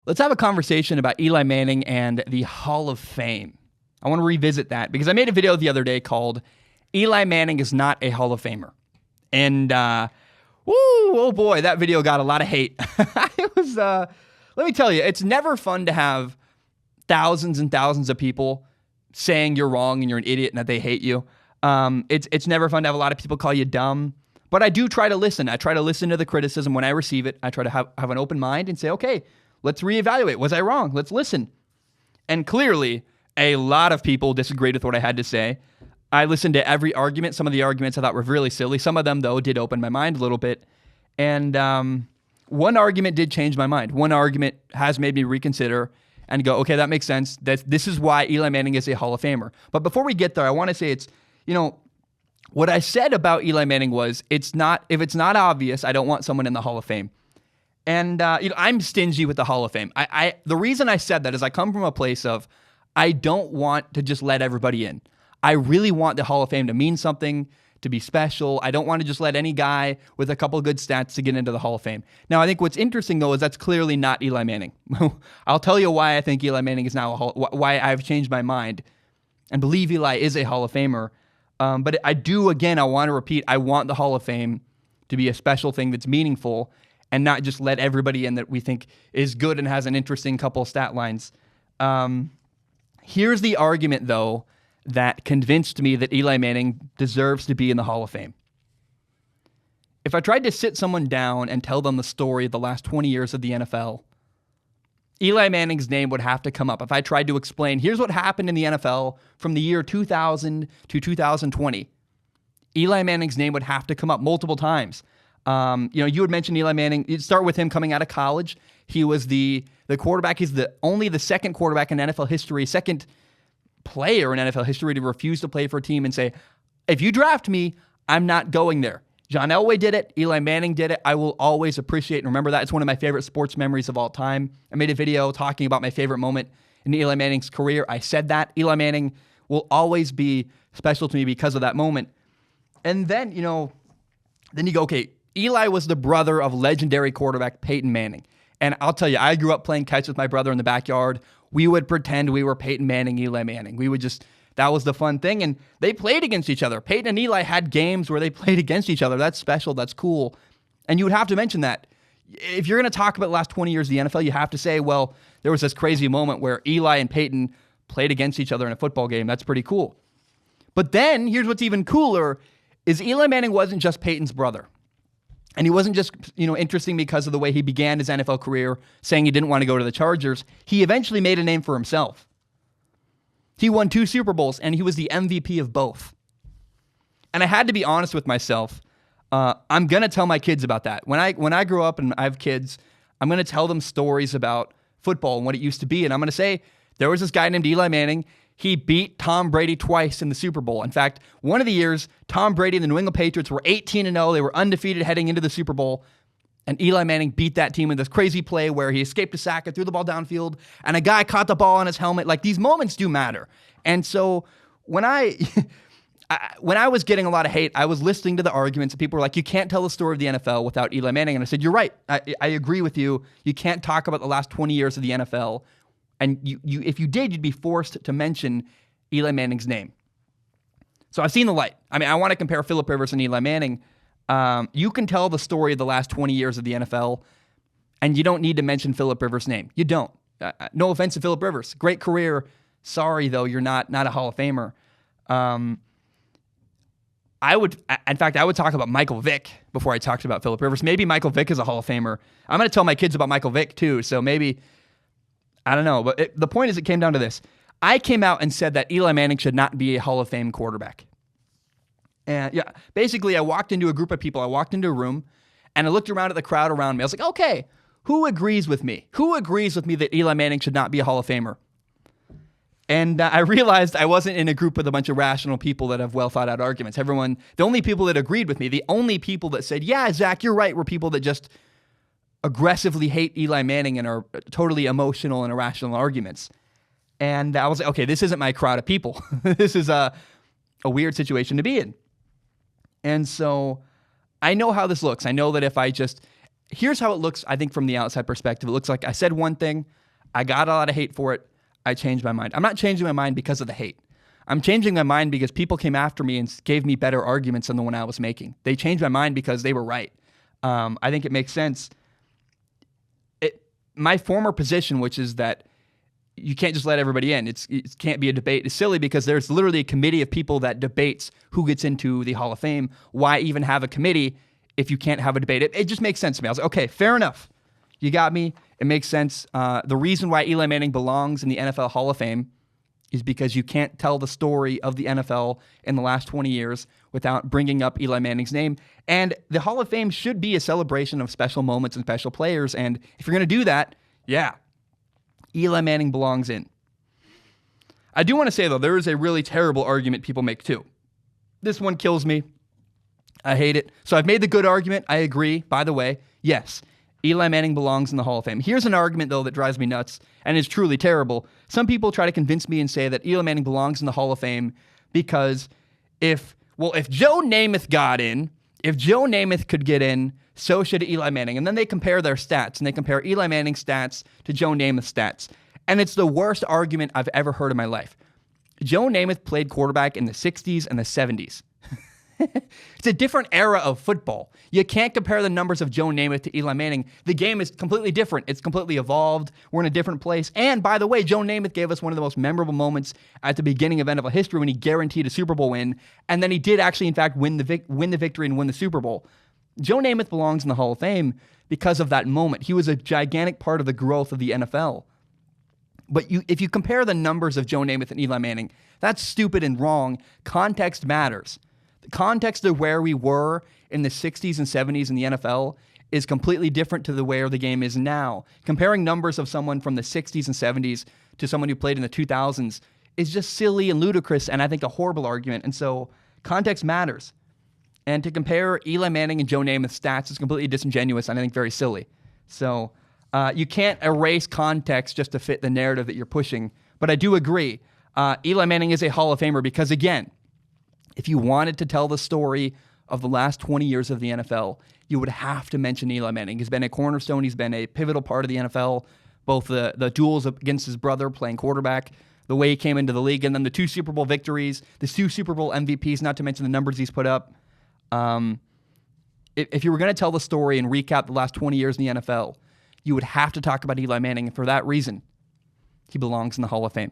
Let's have a conversation about Eli Manning and the Hall of Fame. I want to revisit that because I made a video the other day called Eli Manning is not a Hall of Famer. And, oh boy, that video got a lot of hate. It was, let me tell you, it's never fun to have thousands and thousands of people saying you're wrong and you're an idiot and that they hate you. It's never fun to have a lot of people call you dumb. But I do try to listen. I try to listen to the criticism when I receive it. I try to have an open mind and say, okay, let's reevaluate. Was I wrong? Let's listen. And clearly, a lot of people disagreed with what I had to say. I listened to every argument. Some of the arguments I thought were really silly. Some of them, though, did open my mind a little bit. And one argument did change my mind. One argument has made me reconsider and go, okay, that makes sense. This is why Eli Manning is a Hall of Famer. But before we get there, I want to say what I said about Eli Manning was, if it's not obvious, I don't want someone in the Hall of Fame. And I'm stingy with the Hall of Fame. The reason I said that is I come from a place of I don't want to just let everybody in. I really want the Hall of Fame to mean something, to be special. I don't want to just let any guy with a couple of good stats to get into the Hall of Fame. Now, I think what's interesting, though, is that's clearly not Eli Manning. I'll tell you why I think Eli Manning is now why I've changed my mind and believe Eli is a Hall of Famer. But I want to repeat, I want the Hall of Fame to be a special thing that's meaningful and not just let everybody in that we think is good and has an interesting couple of stat lines. Here's the argument, though, that convinced me that Eli Manning deserves to be in the Hall of Fame. If I tried to sit someone down and tell them the story of the last 20 years of the NFL, Eli Manning's name would have to come up. If I tried to explain, here's what happened in the NFL from the year 2000 to 2020, Eli Manning's name would have to come up multiple times. You had mentioned Eli Manning. You'd start with him coming out of college. He was the quarterback. He's only the second quarterback in NFL history, second player in NFL history to refuse to play for a team and say, if you draft me, I'm not going there. John Elway did it. Eli Manning did it. I will always appreciate and remember that. It's one of my favorite sports memories of all time. I made a video talking about my favorite moment in Eli Manning's career. I said that. Eli Manning will always be special to me because of that moment. And then, then you go, okay, Eli was the brother of legendary quarterback Peyton Manning. And I'll tell you, I grew up playing catch with my brother in the backyard. We would pretend we were Peyton Manning, Eli Manning. That was the fun thing. And they played against each other. Peyton and Eli had games where they played against each other. That's special. That's cool. And you would have to mention that. If you're going to talk about the last 20 years of the NFL, you have to say, well, there was this crazy moment where Eli and Peyton played against each other in a football game. That's pretty cool. But then, here's what's even cooler, is Eli Manning wasn't just Peyton's brother. And he wasn't just, interesting because of the way he began his NFL career, saying he didn't want to go to the Chargers. He eventually made a name for himself. He won 2 Super Bowls, and he was the MVP of both. And I had to be honest with myself. I'm going to tell my kids about that. When I grow up and I have kids, I'm going to tell them stories about football and what it used to be. And I'm going to say, there was this guy named Eli Manning. He beat Tom Brady twice in the Super Bowl. In fact, one of the years, Tom Brady and the New England Patriots were 18-0. They were undefeated heading into the Super Bowl. And Eli Manning beat that team with this crazy play where he escaped a sack and threw the ball downfield, and a guy caught the ball on his helmet. Like, these moments do matter. And so when I was getting a lot of hate, I was listening to the arguments, and people were like, you can't tell the story of the NFL without Eli Manning. And I said, you're right. I agree with you. You can't talk about the last 20 years of the NFL. And if you did, you'd be forced to mention Eli Manning's name. So I've seen the light. I mean, I want to compare Phillip Rivers and Eli Manning. You can tell the story of the last 20 years of the NFL, and you don't need to mention Phillip Rivers' name. You don't. No offense to Phillip Rivers. Great career. Sorry, though, you're not a Hall of Famer. I would talk about Michael Vick before I talked about Phillip Rivers. Maybe Michael Vick is a Hall of Famer. I'm going to tell my kids about Michael Vick, too, so maybe, I don't know. But the point is, it came down to this. I came out and said that Eli Manning should not be a Hall of Fame quarterback. And basically I walked into a group of people. I walked into a room and I looked around at the crowd around me. I was like, okay, who agrees with me? Who agrees with me that Eli Manning should not be a Hall of Famer? And I realized I wasn't in a group with a bunch of rational people that have well thought out arguments. The only people that agreed with me, the only people that said, yeah, Zach, you're right, were people that just aggressively hate Eli Manning and are totally emotional and irrational arguments. And I was like, okay, this isn't my crowd of people. This is a weird situation to be in. And so I know how this looks. I know that if here's how it looks, I think, from the outside perspective. It looks like I said one thing, I got a lot of hate for it. I changed my mind. I'm not changing my mind because of the hate. I'm changing my mind because people came after me and gave me better arguments than the one I was making. They changed my mind because they were right. I think it makes sense. My former position, which is that you can't just let everybody in. It can't be a debate. It's silly because there's literally a committee of people that debates who gets into the Hall of Fame. Why even have a committee if you can't have a debate? It just makes sense to me. I was like, okay, fair enough. You got me. It makes sense. The reason why Eli Manning belongs in the NFL Hall of Fame is because you can't tell the story of the NFL in the last 20 years without bringing up Eli Manning's name. And the Hall of Fame should be a celebration of special moments and special players. And if you're going to do that, yeah, Eli Manning belongs in. I do want to say, though, there is a really terrible argument people make, too. This one kills me. I hate it. So I've made the good argument. I agree. By the way, yes, Eli Manning belongs in the Hall of Fame. Here's an argument, though, that drives me nuts and is truly terrible. Some people try to convince me and say that Eli Manning belongs in the Hall of Fame because if Joe Namath got in, if Joe Namath could get in, so should Eli Manning. And then they compare their stats, and they compare Eli Manning's stats to Joe Namath's stats. And it's the worst argument I've ever heard in my life. Joe Namath played quarterback in the 60s and the 70s. It's a different era of football. You can't compare the numbers of Joe Namath to Eli Manning. The game is completely different. It's completely evolved. We're in a different place. And by the way, Joe Namath gave us one of the most memorable moments at the beginning of NFL history when he guaranteed a Super Bowl win. And then he did actually, in fact, win the victory and win the Super Bowl. Joe Namath belongs in the Hall of Fame because of that moment. He was a gigantic part of the growth of the NFL. But if you compare the numbers of Joe Namath and Eli Manning, that's stupid and wrong. Context matters. The context of where we were in the 60s and 70s in the NFL is completely different to the where the game is now. Comparing numbers of someone from the 60s and 70s to someone who played in the 2000s is just silly and ludicrous, and I think a horrible argument. And so context matters. And to compare Eli Manning and Joe Namath's stats is completely disingenuous and I think very silly. So you can't erase context just to fit the narrative that you're pushing. But I do agree. Eli Manning is a Hall of Famer because, again, if you wanted to tell the story of the last 20 years of the NFL, you would have to mention Eli Manning. He's been a cornerstone. He's been a pivotal part of the NFL, both the duels against his brother playing quarterback, the way he came into the league, and then the 2 Super Bowl victories, the 2 Super Bowl MVPs, not to mention the numbers he's put up. If you were going to tell the story and recap the last 20 years in the NFL, you would have to talk about Eli Manning. And for that reason, he belongs in the Hall of Fame.